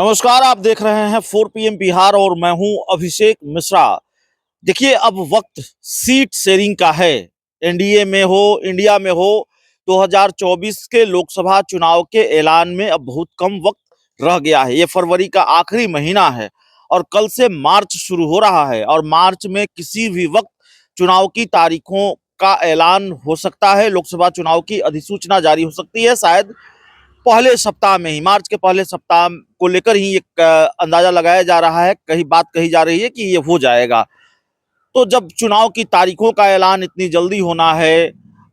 नमस्कार, आप देख रहे हैं 4 PM बिहार और मैं हूं अभिषेक मिश्रा। देखिए, अब वक्त सीट शेयरिंग का है। एनडीए में हो, इंडिया में हो, 2024 के लोकसभा चुनाव के ऐलान में अब बहुत कम वक्त रह गया है। ये फरवरी का आखिरी महीना है और कल से मार्च शुरू हो रहा है और मार्च में किसी भी वक्त चुनाव की तारीखों का ऐलान हो सकता है। लोकसभा चुनाव की अधिसूचना जारी हो सकती है, शायद पहले सप्ताह में ही, मार्च के पहले सप्ताह को लेकर ही एक अंदाजा लगाया जा रहा है। कहीं बात कही जा रही है कि ये हो जाएगा। तो जब चुनाव की तारीखों का ऐलान इतनी जल्दी होना है,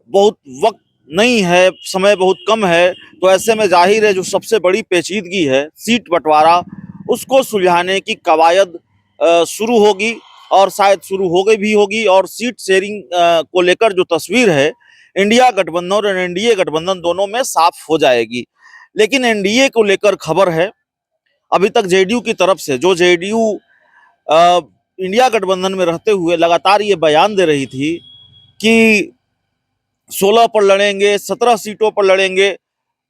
बहुत वक्त नहीं है, समय बहुत कम है, तो ऐसे में जाहिर है जो सबसे बड़ी पेचीदगी है सीट बंटवारा, उसको सुलझाने की कवायद शुरू होगी और शायद शुरू हो गई भी होगी। और सीट शेयरिंग को लेकर जो तस्वीर है इंडिया गठबंधन और एनडीए गठबंधन दोनों में साफ हो जाएगी। लेकिन एनडीए को लेकर खबर है, अभी तक जेडीयू की तरफ से, जो जेडीयू इंडिया गठबंधन में रहते हुए लगातार ये बयान दे रही थी कि 16 पर लड़ेंगे, 17 सीटों पर लड़ेंगे,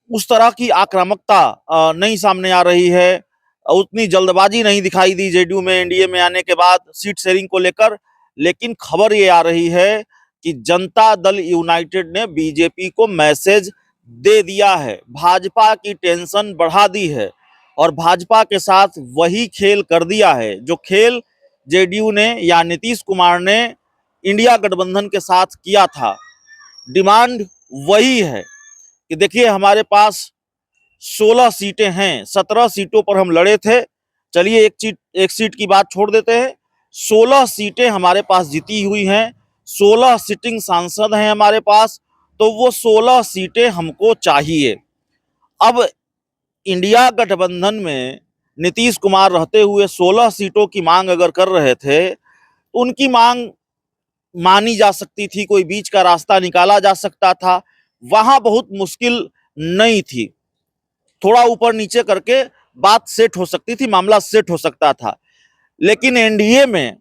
उस तरह की आक्रामकता नहीं सामने आ रही है। उतनी जल्दबाजी नहीं दिखाई दी जेडीयू में एनडीए में आने के बाद सीट शेयरिंग को लेकर। लेकिन खबर ये आ रही है कि जनता दल यूनाइटेड ने बीजेपी को मैसेज दे दिया है, भाजपा की टेंशन बढ़ा दी है और भाजपा के साथ वही खेल कर दिया है जो खेल जेडीयू ने या नीतीश कुमार ने इंडिया गठबंधन के साथ किया था। डिमांड वही है कि देखिए, हमारे पास 16 सीटें हैं, 17 सीटों पर हम लड़े थे। चलिए एक सीट की बात छोड़ देते हैं, 16 सीटें हमारे पास जीती हुई हैं, 16 सिटिंग सांसद हैं हमारे पास, तो वो 16 सीटें हमको चाहिए। अब इंडिया गठबंधन में नीतीश कुमार रहते हुए 16 सीटों की मांग अगर कर रहे थे तो उनकी मांग मानी जा सकती थी, कोई बीच का रास्ता निकाला जा सकता था, वहां बहुत मुश्किल नहीं थी, थोड़ा ऊपर नीचे करके बात सेट हो सकती थी, मामला सेट हो सकता था। लेकिन एनडीए में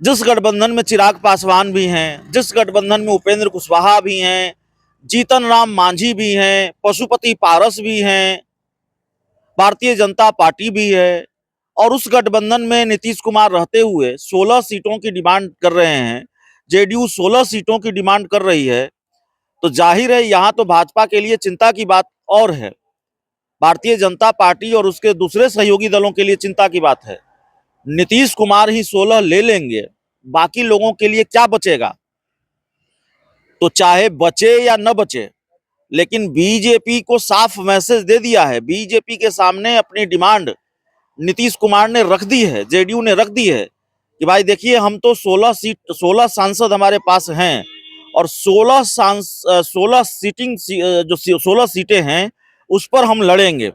जिस गठबंधन में चिराग पासवान भी हैं, जिस गठबंधन में उपेंद्र कुशवाहा भी हैं, जीतन राम मांझी भी हैं, पशुपति पारस भी हैं, भारतीय जनता पार्टी भी है, और उस गठबंधन में नीतीश कुमार रहते हुए 16 सीटों की डिमांड कर रहे हैं, जेडीयू 16 सीटों की डिमांड कर रही है, तो जाहिर है यहां तो भाजपा के लिए चिंता की बात और है, भारतीय जनता पार्टी और उसके दूसरे सहयोगी दलों के लिए चिंता की बात है। नीतीश कुमार ही 16 ले लेंगे, बाकी लोगों के लिए क्या बचेगा? तो चाहे बचे या न बचे, लेकिन बीजेपी को साफ मैसेज दे दिया है, बीजेपी के सामने अपनी डिमांड नीतीश कुमार ने रख दी है, जेडीयू ने रख दी है कि भाई देखिए, हम तो 16 सांसद हमारे पास हैं और 16 सीटिंग जो 16 सीटें हैं उस पर हम लड़ेंगे।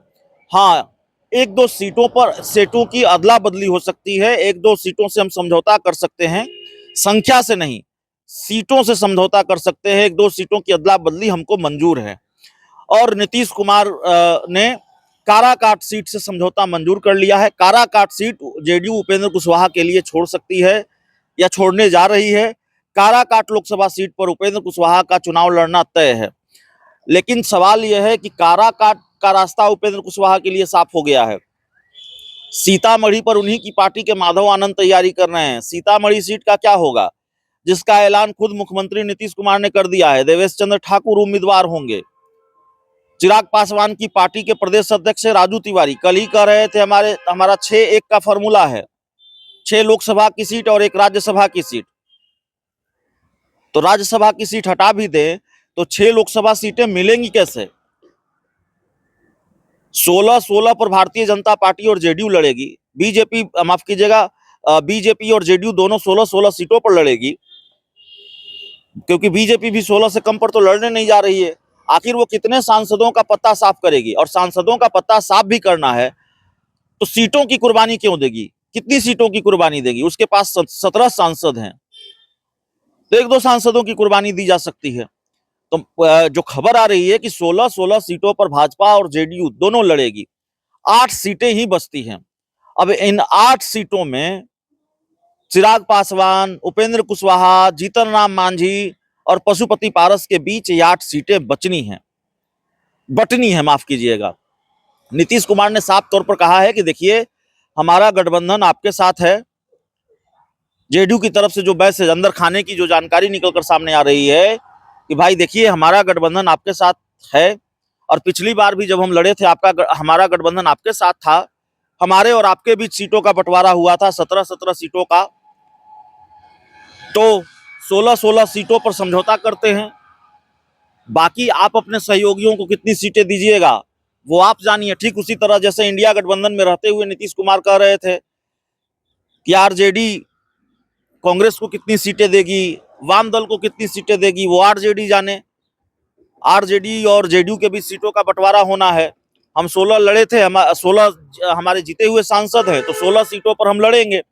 हाँ, एक दो सीटों की अदला बदली हो सकती है, एक दो सीटों से हम समझौता कर सकते हैं, संख्या से नहीं, सीटों से समझौता कर सकते हैं, एक दो सीटों की अदला बदली हमको मंजूर है। और नीतीश कुमार ने काराकाट सीट से समझौता मंजूर कर लिया है। काराकाट सीट जेडीयू उपेंद्र कुशवाहा के लिए छोड़ सकती है या छोड़ने जा रही है। काराकाट लोकसभा सीट पर उपेंद्र कुशवाहा का चुनाव लड़ना तय है। लेकिन सवाल यह है कि काराकाट का रास्ता उपेंद्र कुशवाहा के लिए साफ हो गया है। सीतामढ़ी पर उन्हीं की पार्टी के माधव आनंद तैयारी कर रहे हैं। सीतामढ़ी सीट का क्या होगा, जिसका ऐलान खुद मुख्यमंत्री नीतीश कुमार ने कर दिया है। देवेश चंद्र ठाकुर उम्मीदवार होंगे। चिराग पासवान की पार्टी के प्रदेश अध्यक्ष राजू तिवारी कल ही कह रहे थे हमारा 6-1 का फॉर्मूला है, 6 लोकसभा की सीट और 1 राज्यसभा की सीट। तो राज्यसभा की सीट हटा भी दे तो 6 लोकसभा सीटें मिलेंगी कैसे? 16-16 पर भारतीय जनता पार्टी और जेडीयू लड़ेगी। बीजेपी, माफ कीजिएगा, बीजेपी और जेडीयू दोनों 16-16 सीटों पर लड़ेगी, क्योंकि बीजेपी भी 16 से कम पर तो लड़ने नहीं जा रही है। आखिर वो कितने सांसदों का पत्ता साफ करेगी? और सांसदों का पत्ता साफ भी करना है तो सीटों की कुर्बानी क्यों देगी? कितनी सीटों की कुर्बानी देगी? उसके पास 17 सांसद हैं, तो 1-2 सांसदों की कुर्बानी दी जा सकती है। तो जो खबर आ रही है कि 16-16 सीटों पर भाजपा और जेडीयू दोनों लड़ेगी, 8 सीटें ही बचती हैं। अब इन 8 सीटों में चिराग पासवान, उपेंद्र कुशवाहा, जीतन राम मांझी और पशुपति पारस के बीच ये 8 सीटें बचनी है, माफ कीजिएगा। नीतीश कुमार ने साफ तौर पर कहा है कि देखिए हमारा गठबंधन आपके साथ है। जेडीयू की तरफ से जो मैसेज अंदर खाने की जो जानकारी निकलकर सामने आ रही है कि भाई देखिए हमारा गठबंधन आपके साथ है, और पिछली बार भी जब हम लड़े थे हमारा गठबंधन आपके साथ था। हमारे और आपके बीच सीटों का बंटवारा हुआ था 17-17 सीटों का, तो 16-16 सीटों पर समझौता करते हैं। बाकी आप अपने सहयोगियों को कितनी सीटें दीजिएगा वो आप जानिए। ठीक उसी तरह जैसे इंडिया गठबंधन में रहते हुए नीतीश कुमार कह रहे थे कि आरजेडी कांग्रेस को कितनी सीटें देगी, वाम दल को कितनी सीटें देगी, वो आरजेडी जाने। आरजेडी और जेडीयू के बीच सीटों का बंटवारा होना है। हम 16 लड़े थे, 16 हमारे जीते हुए सांसद हैं, तो 16 सीटों पर हम लड़ेंगे।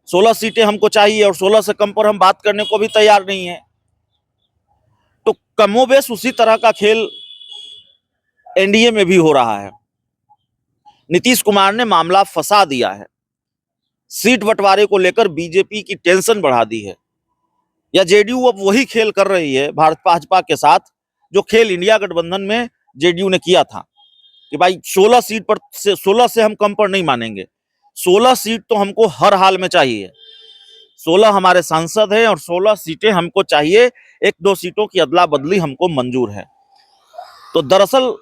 16 सीटें हमको चाहिए और 16 से कम पर हम बात करने को भी तैयार नहीं है। तो कमोबेश उसी तरह का खेल एनडीए में भी हो रहा है। नीतीश कुमार ने मामला फंसा दिया है, सीट बंटवारे को लेकर बीजेपी की टेंशन बढ़ा दी है, या जेडीयू अब वही खेल कर रही है भारत भाजपा के साथ जो खेल इंडिया गठबंधन में जेडीयू ने किया था कि भाई 16 सीट पर से 16 से हम कम पर नहीं मानेंगे, 16 सीट तो हमको हर हाल में चाहिए। 16 हमारे सांसद हैं और 16 सीटें हमको चाहिए, 1-2 सीटों की अदला बदली हमको मंजूर है। तो दरअसल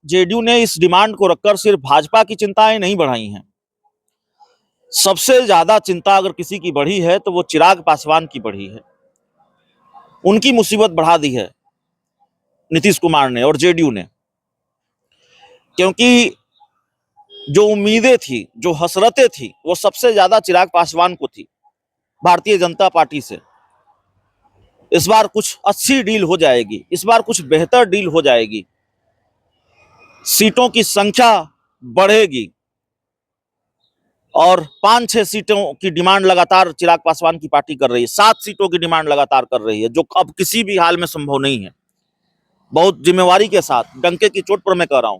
जेडीयू ने इस डिमांड को रखकर सिर्फ भाजपा की चिंताएं नहीं बढ़ाई हैं, सबसे ज्यादा चिंता अगर किसी की बढ़ी है तो वो चिराग पासवान की बढ़ी है। उनकी मुसीबत बढ़ा दी है नीतीश कुमार ने और जेडीयू ने, क्योंकि जो उम्मीदें थी, जो हसरतें थी, वो सबसे ज्यादा चिराग पासवान को थी भारतीय जनता पार्टी से। इस बार कुछ अच्छी डील हो जाएगी, इस बार कुछ बेहतर डील हो जाएगी, सीटों की संख्या बढ़ेगी और 5-6 सीटों की डिमांड लगातार चिराग पासवान की पार्टी कर रही है, 7 सीटों की डिमांड लगातार कर रही है, जो अब किसी भी हाल में संभव नहीं है। बहुत जिम्मेवारी के साथ, डंके की चोट पर मैं कह रहा हूं,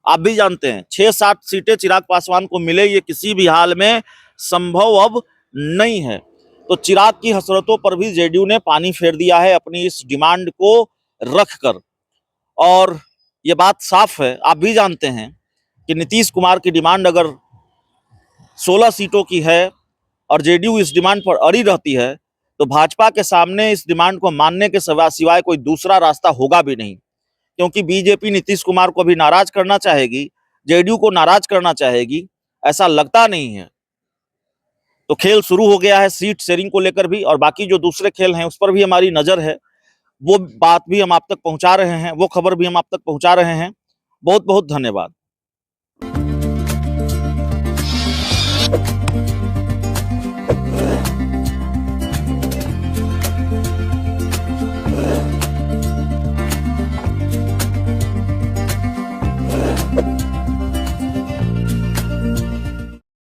आप भी जानते हैं 6-7 सीटें चिराग पासवान को मिले ये किसी भी हाल में संभव अब नहीं है। तो चिराग की हसरतों पर भी जेडीयू ने पानी फेर दिया है अपनी इस डिमांड को रखकर, और ये बात साफ है, आप भी जानते हैं कि नीतीश कुमार की डिमांड अगर 16 सीटों की है और जेडीयू इस डिमांड पर अड़ी रहती है तो भाजपा के सामने इस डिमांड को मानने के सिवाय कोई दूसरा रास्ता होगा भी नहीं, क्योंकि बीजेपी नीतीश कुमार को भी नाराज करना चाहेगी, जेडीयू को नाराज करना चाहेगी, ऐसा लगता नहीं है। तो खेल शुरू हो गया है सीट शेयरिंग को लेकर भी, और बाकी जो दूसरे खेल हैं उस पर भी हमारी नजर है, वो बात भी हम आप तक पहुंचा रहे हैं, वो खबर भी हम आप तक पहुंचा रहे हैं। बहुत बहुत धन्यवाद।